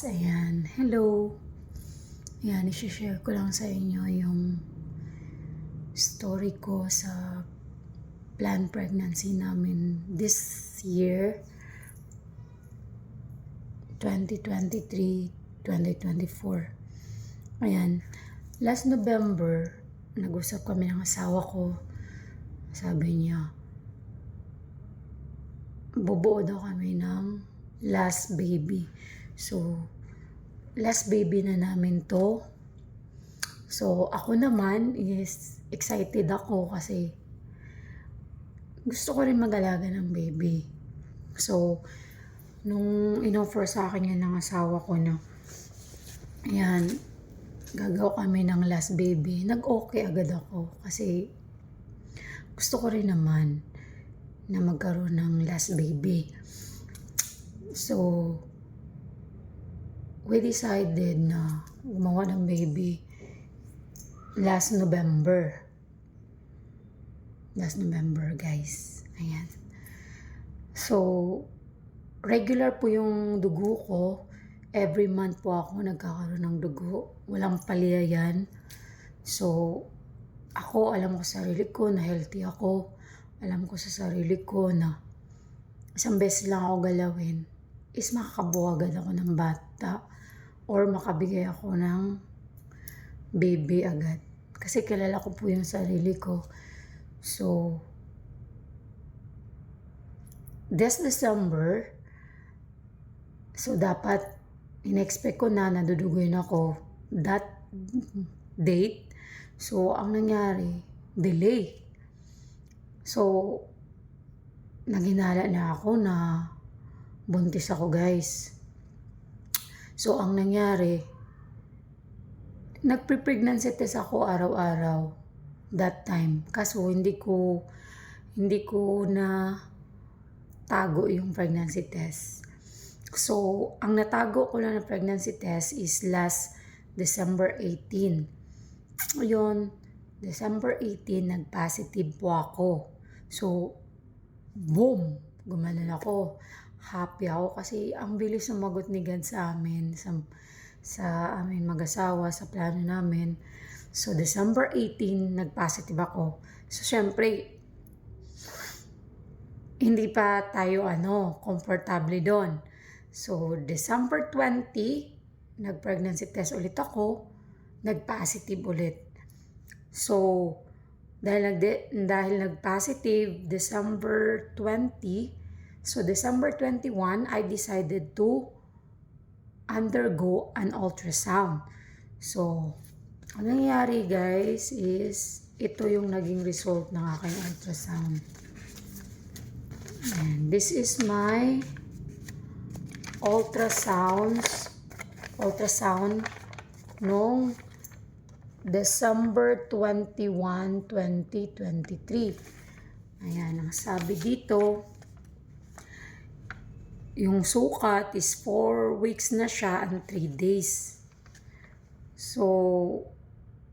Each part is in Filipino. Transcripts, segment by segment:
Ayan, hello. Ayan, i-share ko lang sa inyo yung story ko sa planned pregnancy namin this year, 2023-2024. Ayan, last November, nag-usap kami ng asawa ko. Sabi niya, bubuo daw kami ng last baby. So, last baby na namin to. So, ako naman is excited ako kasi gusto ko rin mag-alaga ng baby. So, nung in-offer sa akin yan ng asawa ko na, ayan, gagawa kami ng last baby, nag-okay agad ako kasi gusto ko rin naman na magkaroon ng last baby. So, we decided na gumawa ng baby last November. Last November, guys. Ayan. So, regular po yung dugo ko. Every month po ako nagkakaroon ng dugo. Walang palya yan. So, ako, alam ko sa sarili ko na healthy ako. Alam ko sa sarili ko na isang beses lang ako galawin is makakabuo agad ako ng bata or makabigay ako ng baby agad. Kasi kilala ko po yung sarili ko. So, this December, so dapat in-expect ko na nadudugoy ako that date. So, ang nangyari, delay. So, naghinala na ako na buntis ako, guys. So, ang nangyari, nagpe-pregnancy test ako araw-araw that time. Kaso, hindi ko na tago yung pregnancy test. So, ang natago ko lang na pregnancy test is last December 18. Ayun, December 18, nag-positive po ako. So, boom! Gumanon ako. Happy ako kasi ang bilis sumagot ni God sa amin, sa amin mag-asawa, sa plano namin. So, December 18, nag-positive ako. So, syempre, hindi pa tayo komportable doon. So, December 20, nag-pregnancy test ulit ako, nag-positive ulit. So, dahil nag-positive December 20, so December 21, I decided to undergo an ultrasound. So, ang nangyari, guys, is ito yung naging result ng aking ultrasound. And this is my ultrasound noong December 21, 2023. Ayan, ang sabi dito, yung sukat is 4 weeks na siya and 3 days. So,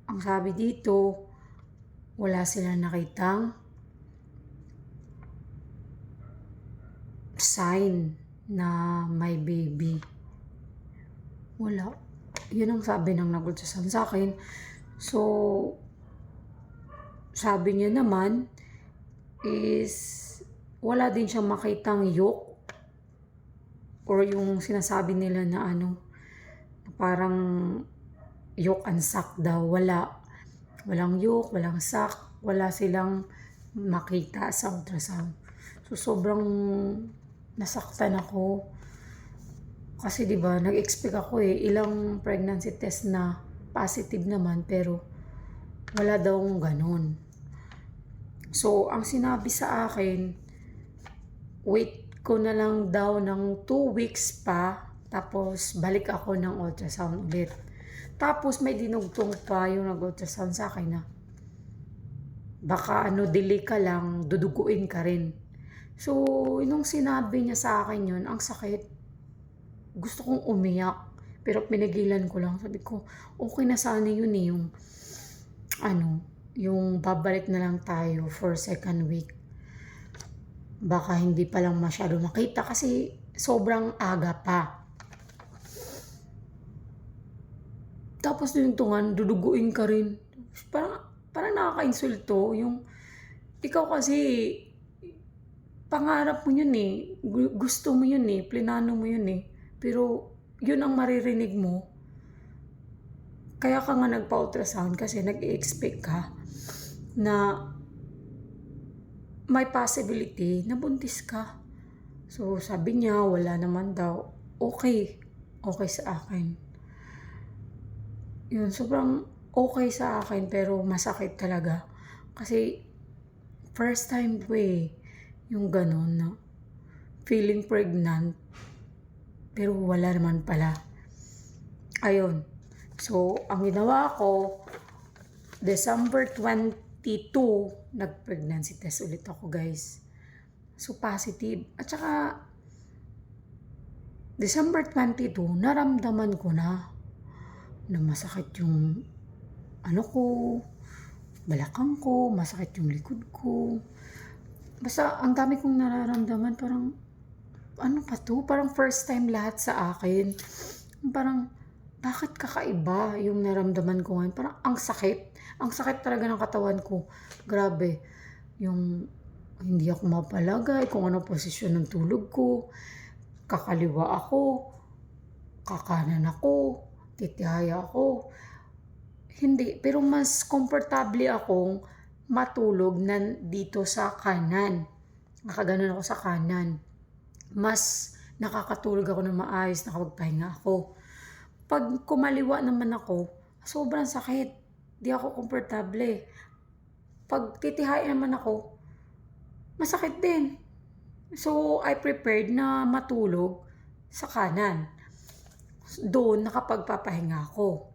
ang sabi dito, wala silang nakitang sign na may baby. Wala. Yun ang sabi ng nag-ultrasound sa akin. So, sabi niya naman is wala din siyang makitang yolk or yung sinasabi nila na parang yolk and sac daw. Walang yolk, walang sac, wala silang makita sa ultrasound. So, sobrang nasaktan ako. Kasi 'di ba, nag-expect ako ilang pregnancy test na positive naman pero wala daw ganun. So, ang sinabi sa akin, wait ko na lang daw ng 2 weeks pa tapos balik ako ng ultrasound ulit. Tapos may dinugtong pa yung nag-ultrasound sa akin na baka delay ka lang, duduguin ka rin. So, nung sinabi niya sa akin yun, ang sakit. Gusto kong umiyak, pero pinigilan ko lang. Sabi ko, okay na sana yun yung babalik na lang tayo for second week. Baka hindi pa lang masyado makita kasi sobrang aga pa. Tapos luntungan, duduguin ka rin. Parang nakaka-insulto. Yung, ikaw kasi, pangarap mo yun eh. Gusto mo yun eh. Plinano mo yun eh. Pero, yun ang maririnig mo. Kaya ka nga nagpa-ultrasound kasi nag-i-expect ka na may possibility na buntis ka. So, sabi niya, wala naman daw. Okay. Okay sa akin. Yun, sobrang okay sa akin pero masakit talaga. Kasi, first time ko eh, yung ganun na feeling pregnant pero wala naman pala. Ayun. So, ang ginawa ko, December 22, nag-pregnancy test ulit ako, guys. So, positive. At saka, December 22, naramdaman ko na masakit yung balakang ko, masakit yung likod ko. Basta, ang dami kong nararamdaman, parang, parang first time lahat sa akin. Parang, bakit kakaiba yung naramdaman ko ngayon? Parang, ang sakit. Ang sakit talaga ng katawan ko. Grabe. Yung, hindi ako mapalagay kung ano posisyon ng tulog ko. Kakaliwa ako. Kakanan ako. Titihaya ako. Hindi, pero mas komportable akong matulog dito sa kanan. Nakaganon ako sa kanan. Mas nakakatulog ako ng maayos, nakapagpahinga ako. Pag kumaliwa naman ako, sobrang sakit. Di ako komportable. Pag titihayan naman ako, masakit din. So, I prepared na matulog sa kanan. Doon, nakapagpapahinga ako.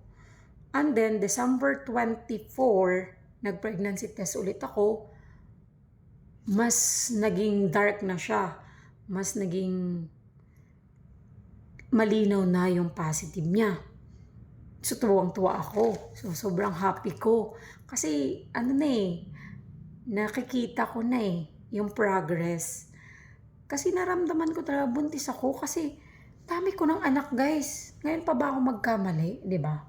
And then, December 24, nag-pregnancy test ulit ako. Mas naging dark na siya. Mas naging malinaw na yung positive niya. So, tuwang-tuwa ako. So, sobrang happy ko. Kasi, nakikita ko na yung progress. Kasi naramdaman ko talaga buntis ako kasi dami ko ng anak, guys. Ngayon pa ba ako magkamali, di ba?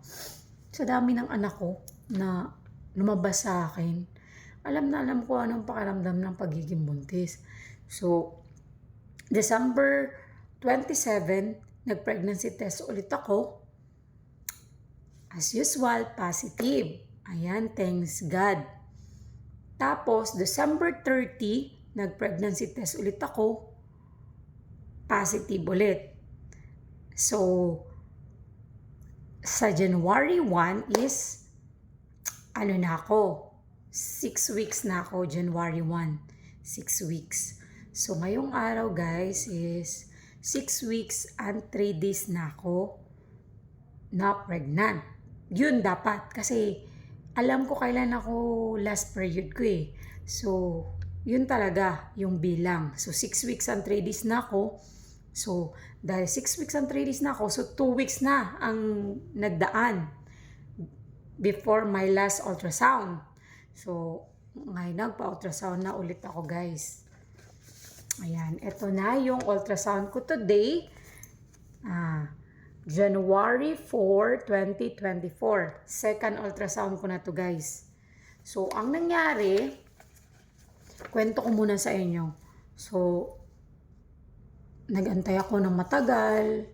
Sa dami ng anak ko na lumabas sa akin, alam ko anong pakiramdam ng pagiging buntis. So, December 27, nag-pregnancy test ulit ako. As usual, positive. Ayan, thanks God. Tapos, December 30, nag-pregnancy test ulit ako. Positive ulit. So, sa January 1 is, 6 weeks na ako, January 1. 6 weeks. So, ngayong araw, guys, is 6 weeks and 3 days na ako na pregnant. Yun dapat. Kasi, alam ko kailan ako last period ko eh. So, yun talaga yung bilang. So, 6 weeks and 3 days na ako. So, dahil 6 weeks and 3 days na ako, so 2 weeks na ang nagdaan before my last ultrasound. So, ngayon nagpa-ultrasound na ulit ako, guys. Ayan, ito na yung ultrasound ko today. January 4, 2024. Second ultrasound ko na to, guys. So, ang nangyari, kwento ko muna sa inyo. So, nag-antay ako ng matagal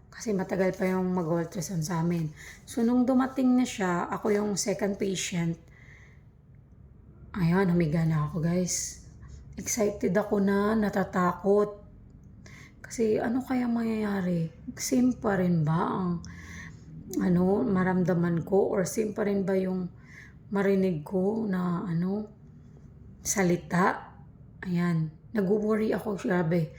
kasi matagal pa yung mag-ultrasound sa amin. So, nung dumating na siya, ako yung second patient. Ayan, humiga na ako, guys. Excited ako na, natatakot. Kasi ano kaya mangyayari? Same pa rin ba ang maramdaman ko? Or same pa rin ba yung marinig ko na salita? Ayan, nag-worry ako, grabe.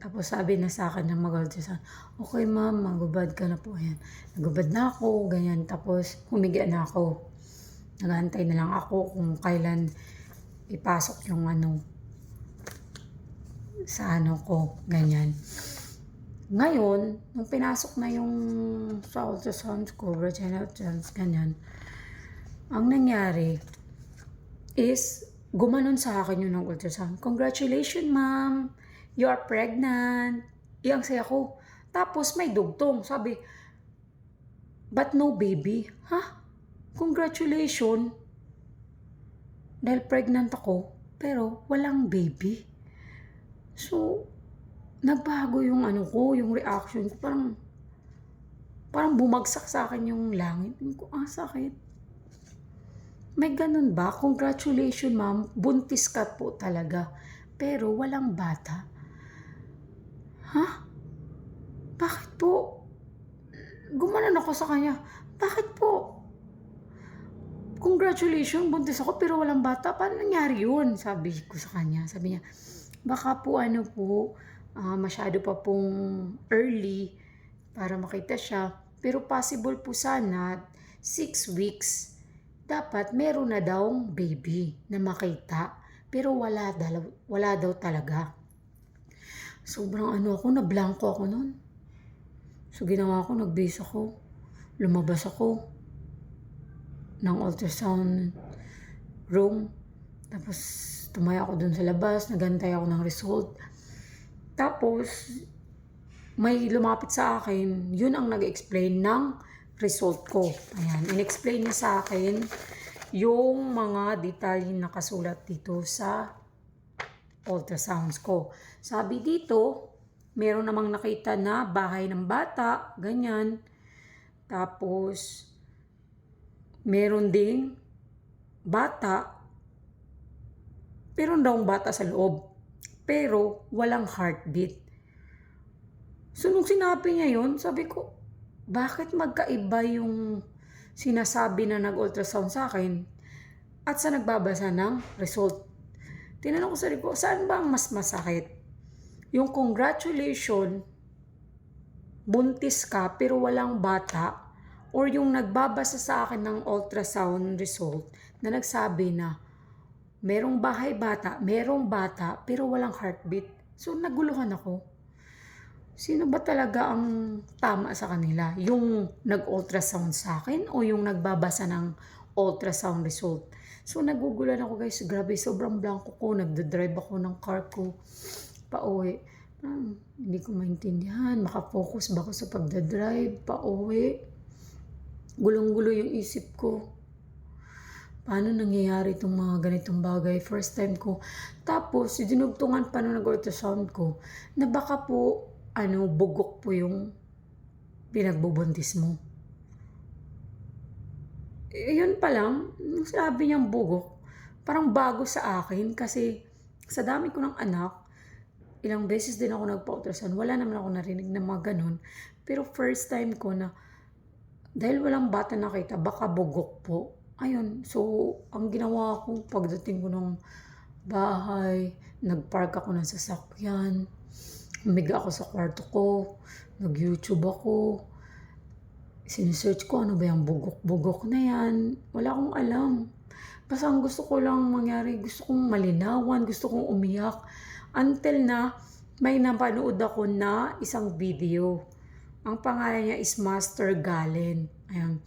Tapos sabi na sa akin ng mag-ultrasound, okay ma'am, magubad ka na po. Ayan. Nagubad na ako, ganyan. Tapos humiga na ako. Nag-aantay na lang ako kung kailan ipasok yung sa ko, ganyan. Ngayon, nung pinasok na yung sa ultrasound ko, vaginal ultrasound, ganyan, ang nangyari is, gumanon sa akin yun ng ultrasound. Congratulations, ma'am! You are pregnant. Iyang saya ko. Tapos may dugtong. Sabi, but no baby. Ha? Congratulations! Dahil pregnant ako, pero walang baby. So, nagbago yung yung reaction ko. Parang bumagsak sa akin yung langit. Yung ko, sakit. May ganun ba? Congratulations, ma'am. Buntis ka po talaga. Pero walang bata. Ha? Bakit po? Gumanon ako sa kanya. Bakit po? Congratulations, buntis ako pero walang bata. Paano nangyari yun? Sabi ko sa kanya. Sabi niya, baka po masyado pa pong early para makita siya. Pero possible po sana 6 weeks. Dapat meron na daw baby na makita. Pero wala daw talaga. Sobrang nablangko ako nun. So ginawa ko, nag-base ako. Lumabas ako ng ultrasound room. Tapos tumaya ako dun sa labas, nagantay ako ng result. Tapos may lumapit sa akin, yun ang nag-explain ng result ko. Ayan, in-explain niya sa akin yung mga detalye na nakasulat dito sa ultrasounds ko. Sabi dito, meron namang nakita na bahay ng bata, ganyan. Tapos meron ding bata, meron daw bata sa loob, pero walang heartbeat. So nung sinabi niya yun, sabi ko, bakit magkaiba yung sinasabi na nag-ultrasound sa akin at sa nagbabasa ng result? Tinanong ko sa sarili ko, saan ba ang mas masakit? Yung congratulations, buntis ka pero walang bata, or yung nagbabasa sa akin ng ultrasound result na nagsabi na merong merong bata pero walang heartbeat. So naguluhan ako. Sino ba talaga ang tama sa kanila? Yung nag-ultrasound sa akin o yung nagbabasa ng ultrasound result? So nagugulan ako guys. Grabe, sobrang blanco ko. Nagdadrive ako ng car ko pauwi. Hindi ko maintindihan. Makafocus ba ako sa pagdadrive pauwi? Gulong-gulo yung isip ko. Paano nangyayari itong mga ganitong bagay? First time ko. Tapos, dinugtungan pa nung nag-ultrasound ko na baka po, bugok po yung pinagbubuntis mo. Yun pa lang, nung sabi niyang bugok, parang bago sa akin kasi sa dami ko ng anak, ilang beses din ako nagpa-ultrasound. Wala naman ako narinig na mga ganun. Pero first time ko na dahil walang bata nakita, baka bugok po. Ayun, so ang ginawa ko pagdating ko ng bahay, nagpark ako ng sasakyan, humiga ako sa kwarto ko, nag-YouTube ako, sinesearch ko ano ba yung bugok-bugok na yan. Wala akong alam. Basta ang gusto ko lang mangyari, gusto kong malinawan, gusto kong umiyak. Until na may napanood ako na isang video. Ang pangalan niya is Master Galen. Ayan.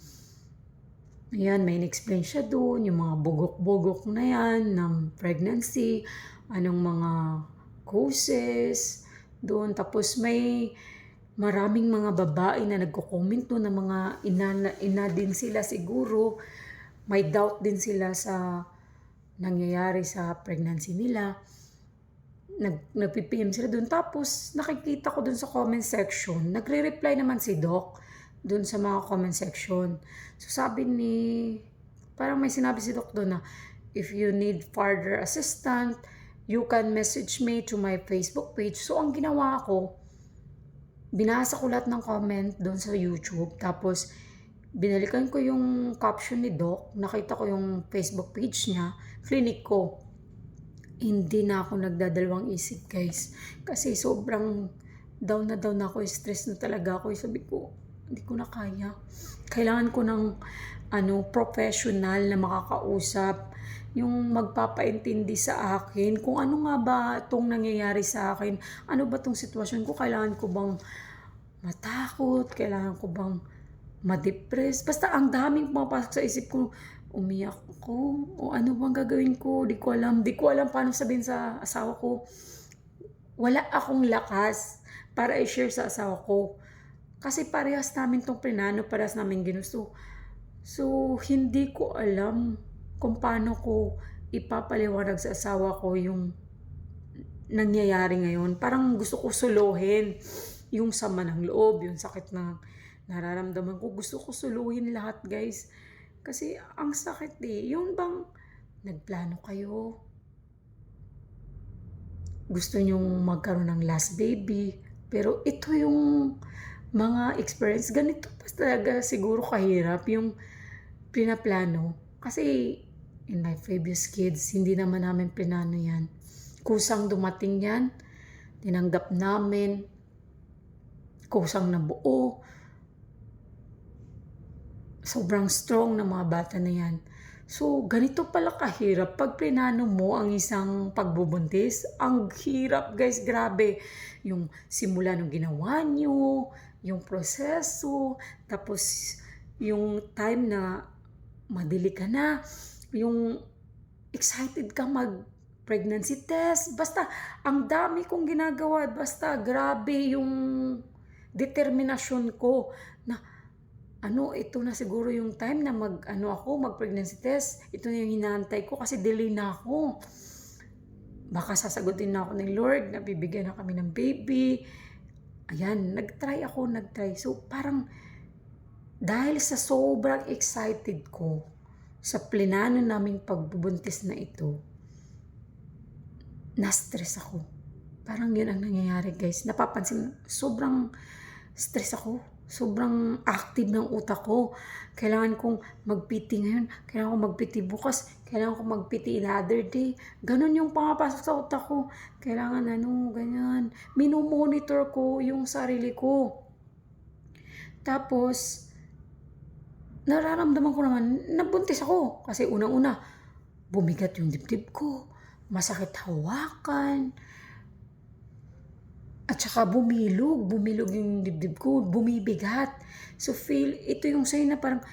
Ayan, may in-explain siya doon, yung mga bugok-bugok na yan ng pregnancy, anong mga causes doon. Tapos may maraming mga babae na nagko-comment doon na mga ina din sila siguro. May doubt din sila sa nangyayari sa pregnancy nila. Nagpipm sila doon. Tapos nakikita ko doon sa comment section, nagre-reply naman si Doc doon sa mga comment section. So sabi parang may sinabi si Doc doon na, if you need further assistance, you can message me to my Facebook page. So ang ginawa ko, binasa ko lahat ng comment doon sa YouTube. Tapos binalikan ko yung caption ni Doc, nakita ko yung Facebook page niya, clinic ko. Hindi na ako nagdadalawang isip guys. Kasi sobrang down na ako. Stress na talaga ako. Sabi ko, hindi ko na kaya. Kailangan ko ng professional na makakausap. Yung magpapaintindi sa akin. Kung ano nga ba itong nangyayari sa akin. Ano ba itong sitwasyon ko. Kailangan ko bang matakot? Kailangan ko bang ma-depress? Basta ang daming pumapasok sa isip ko. Umiyak ko, o ano bang gagawin ko, di ko alam paano sabihin sa asawa ko. Wala akong lakas para i-share sa asawa ko. Kasi parehas namin tong plinano, parehas namin ginusto. So, hindi ko alam kung paano ko ipapaliwanag sa asawa ko yung nangyayari ngayon. Parang gusto ko suluhin yung sama ng loob, yung sakit na nararamdaman ko. Gusto ko suluhin lahat, guys. Kasi ang sakit eh. Yung bang nagplano kayo, gusto nyong magkaroon ng last baby, pero ito yung mga experience, ganito pa talaga siguro kahirap yung pinaplano. Kasi in my previous kids, hindi naman namin pinano yan. Kusang dumating yan, tinanggap namin, kusang nabuo. Sobrang strong ng mga bata na yan. So, ganito pala kahirap pag plinano mo ang isang pagbubuntis. Ang hirap, guys, grabe. Yung simula nung ginawa nyo, yung proseso, tapos yung time na madili ka na, yung excited ka mag-pregnancy test. Basta, ang dami kong ginagawa. Basta, grabe yung determinasyon ko na ito na siguro yung time na mag-pregnancy test. Ito na yung hinahantay ko kasi delay na ako. Baka sasagutin na ako ng Lord na bibigyan na kami ng baby. Ayan, nag-try. So, parang dahil sa sobrang excited ko sa plinano naming pagbubuntis na ito, na-stress ako. Parang yun ang nangyayari, guys. Napapansin, sobrang stress ako. Sobrang active ng utak ko. Kailangan kong mag-PT ngayon. Kailangan kong mag-PT bukas. Kailangan kong mag-PT another day. Ganon yung pangapasok sa utak ko. Kailangan ganyan. Minomonitor ko yung sarili ko. Tapos, nararamdaman ko naman, nabuntis ako. Kasi unang-una, bumigat yung dibdib ko. Masakit hawakan. At saka bumilog yung dibdib ko, bumibigat. So ito yung sign na parang,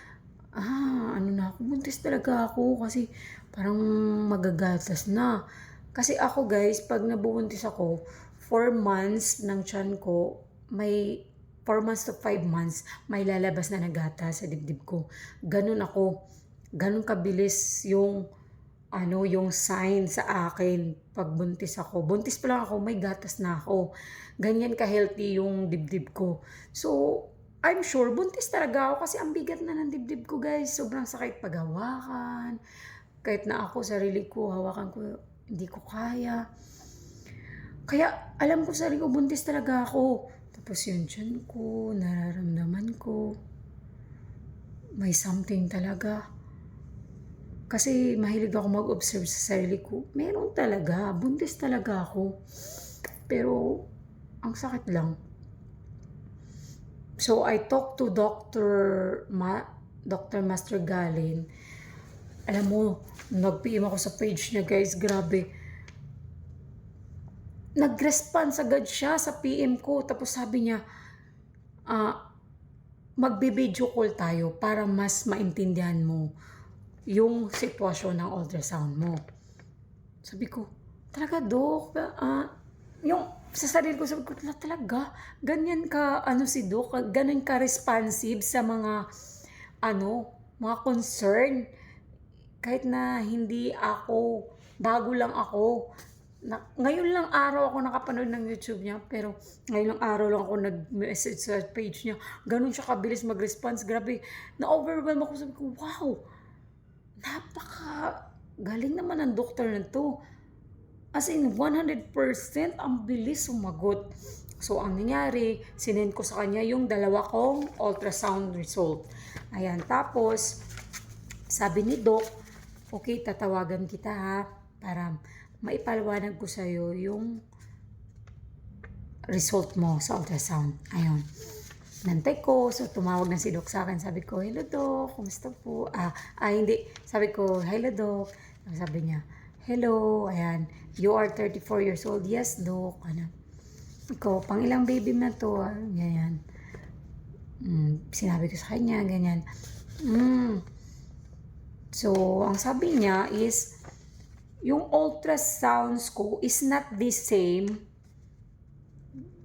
buntis talaga ako kasi parang magagatas na. Kasi ako, guys, pag nabubuntis ako, 4 months ng tiyan ko, may 4 months to 5 months, may lalabas na nagatas sa dibdib ko. Ganun ako, ganun kabilis yung sign sa akin pag buntis ako. Buntis pa lang ako, may gatas na ako. Ganyan ka-healthy yung dibdib ko. So, I'm sure, buntis talaga ako kasi ang bigat na ng dibdib ko, guys. Sobrang sakit paghawakan. Kahit na ako, sarili ko, hawakan ko, hindi ko kaya. Kaya, alam ko sarili ko, buntis talaga ako. Tapos yung tiyan ko, nararamdaman ko, may something talaga. Kasi mahilig ako mag-observe sa sarili ko. Meron talaga. Buntis talaga ako. Pero, ang sakit lang. So, I talked to Dr. Master Galin. Alam mo, nag-PM ako sa page niya, guys. Grabe. Nag-response agad siya sa PM ko. Tapos sabi niya, magbe-video call tayo para mas maintindihan mo yung sitwasyon ng ultrasound mo. Sabi ko, talaga, Dok? Yung sa sarili ko, sabi ko, talaga, ganyan ka, si Dok, ganyan ka responsive sa mga, mga concern. Kahit na hindi ako, bago lang ako, ngayon lang araw ako nakapanood ng YouTube niya, pero ngayon lang araw lang ako nag-message sa page niya. Ganun siya kabilis mag-response. Grabe, na-overwhelm ako. Sabi ko, wow, galing naman ng doktor na to. As in, 100% ang bilis sumagot. So, ang nangyari, sinend ko sa kanya yung 2 kong ultrasound result. Ayan, tapos, sabi ni Doc, okay, tatawagan kita ha, para maipaliwanag ko sa'yo yung result mo sa ultrasound. Ayun. Nantay ko, so tumawag na si Doc sa akin. Sabi ko, hello Doc, kumusta po? Hindi. Sabi ko, hello Doc. Sabi niya, hello, ayan, you are 34 years old. Yes, Doc. Ikaw, pang ilang baby na to? Ganyan. Sinabi ko sa kanya, ganyan. So, ang sabi niya is, yung ultrasounds ko is not the same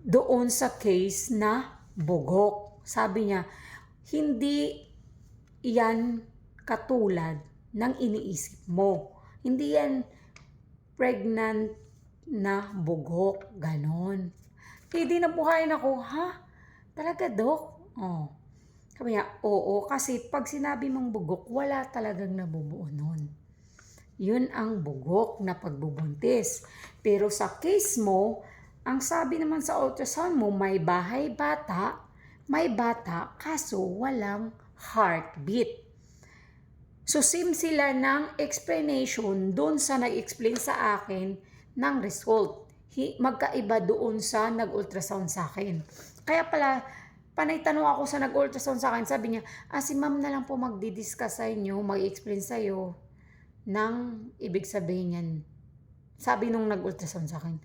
doon sa case na bugok. Sabi niya, hindi yan katulad ng iniisip mo. Hindi yan pregnant na bugok, ganon. Hindi nabuhayan ako, ha? Talaga, Dok? Oh. Sabi niya, oo, kasi pag sinabi mong bugok, wala talagang nabubuo nun. Yun ang bugok na pagbubuntis. Pero sa case mo, ang sabi naman sa ultrasound mo, may bata, kaso walang heartbeat. So, same sila ng explanation doon sa nag-explain sa akin ng result. Magkaiba doon sa nag-ultrasound sa akin. Kaya pala, panay tanong ako sa nag-ultrasound sa akin, sabi niya, si ma'am na lang po magdi-discuss sa inyo, mag-explain sa'yo ng ibig sabihin yan. Sabi nung nag-ultrasound sa akin.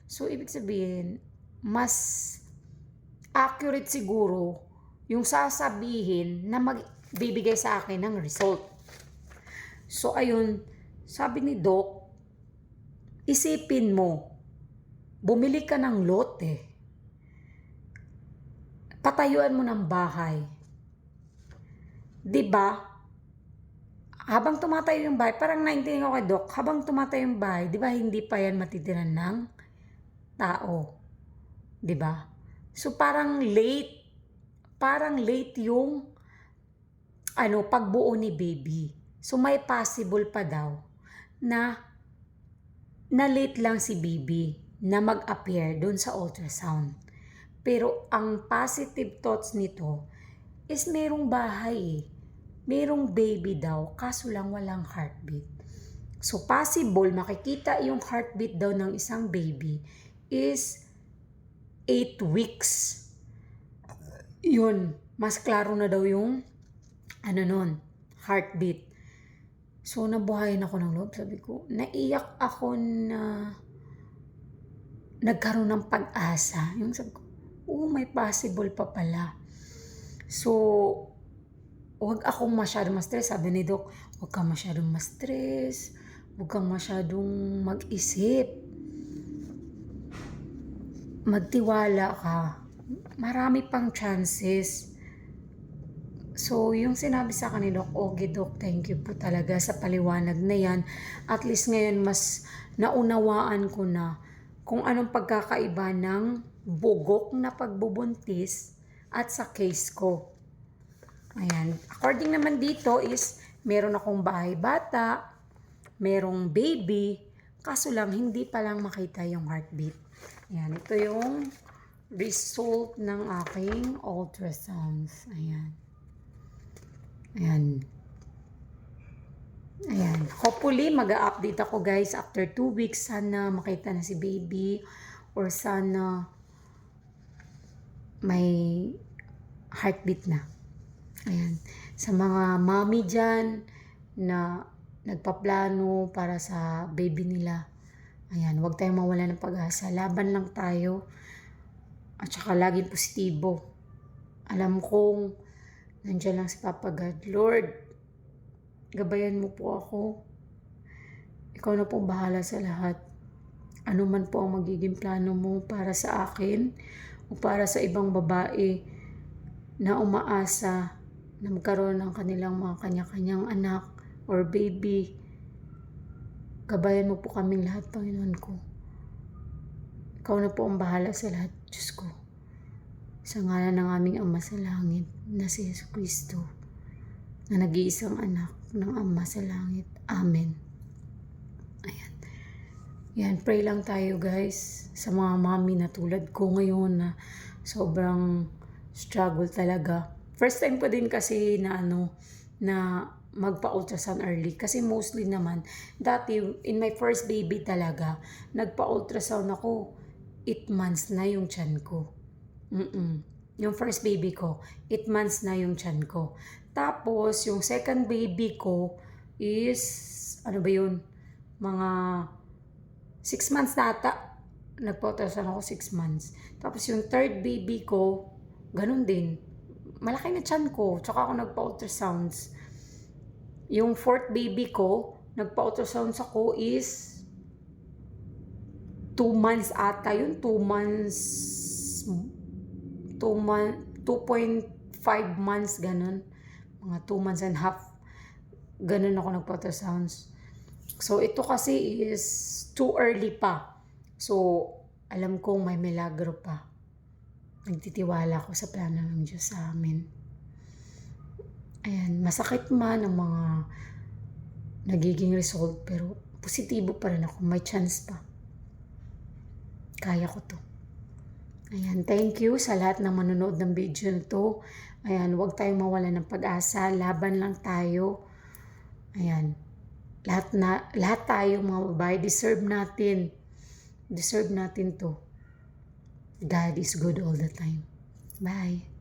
So, ibig sabihin, mas accurate siguro yung sasabihin na magbibigay sa akin ng result. So, ayun, sabi ni Doc, isipin mo, bumili ka ng lote, patayuan mo ng bahay. 'Di ba? Habang tumatayo yung bahay, parang naintindihan ko kay Doc, habang tumatayo yung bahay, 'di ba hindi pa yan matitiran ng tao? 'Di ba? So parang late yung pagbuo ni baby. So may possible pa daw na late lang si baby na mag-appear doon sa ultrasound. Pero ang positive thoughts nito is merong bahay, merong baby daw, kaso lang walang heartbeat. So possible makikita yung heartbeat daw ng isang baby is 8 weeks. Yun, mas klaro na daw yung heartbeat. So nabuhayan ako ng loob, sabi ko, naiyak ako na nagkaroon ng pag-asa. Yung sabi ko, may possible pa pala. So, huwag akong masyadong ma-stress. Sabi ni Doc, huwag kang masyadong ma-stress. Huwag kang masyadong mag-isip. Magtiwala ka. Marami pang chances. So, yung sinabi sa akin ni Doc, okay Doc, thank you po talaga sa paliwanag na yan. At least ngayon, mas naunawaan ko na kung anong pagkakaiba ng bugok na pagbubuntis at sa case ko. Ayan. According naman dito is meron akong bahay bata, merong baby, kaso lang hindi pa lang makita yung heartbeat. Ayan. Ito yung result ng aking ultrasounds. Ayan. Ayan. Ayan. Hopefully, mag-a-update ako guys after 2 weeks. Sana makita na si baby or sana may heartbeat na. Ayan. Sa mga mommy dyan na nagpaplano para sa baby nila, ayan, huwag tayong mawala ng pag-asa. Laban lang tayo. At saka laging positibo. Alam kong nandiyan lang si Papa God. Lord, gabayan mo po ako. Ikaw na po bahala sa lahat. Ano man po ang magiging plano mo para sa akin o para sa ibang babae na umaasa na magkaroon ng kanilang mga kanya-kanyang anak or baby. Gabayan mo po kaming lahat, Panginoon ko. Ikaw na po ang bahala sa lahat, Diyos ko. Sa ngalan ng aming Ama sa Langit na si Jesucristo, na nag-iisang anak ng Ama sa Langit. Amen. Ayan. Yan, pray lang tayo guys sa mga mami na tulad ko ngayon na sobrang struggle talaga. First time ko din kasi na na magpa-ultrasound early. Kasi mostly naman, dati in my first baby talaga, nagpa-ultrasound ako, 8 months na yung tiyan ko. Yung first baby ko, 8 months na yung tiyan ko. Tapos, yung second baby ko is, mga 6 months na ata. Nagpa-ultrasound ako 6 months. Tapos yung third baby ko, ganun din. Malaki na tiyan ko. Tsaka ako nagpa-ultrasounds. Yung fourth baby ko, nagpa-ultrasounds ako is 2 months ata. Yun, 2 months 2.5 months, ganun. Mga 2 months and half, ganun ako nagpa-ultrasounds. So, ito kasi is too early pa. So, alam kong may milagro pa. Nagtitiwala ako sa plano ng Diyos sa amin. Ayan, masakit man ang mga nagiging result, pero positibo pa rin ako. May chance pa. Kaya ko to. Ayan, thank you sa lahat ng manonood ng video na to. Ayan, huwag tayong mawala ng pag-asa. Laban lang tayo. Ayan. Lahat tayo mga babae, deserve natin. Deserve natin to. God is good all the time. Bye.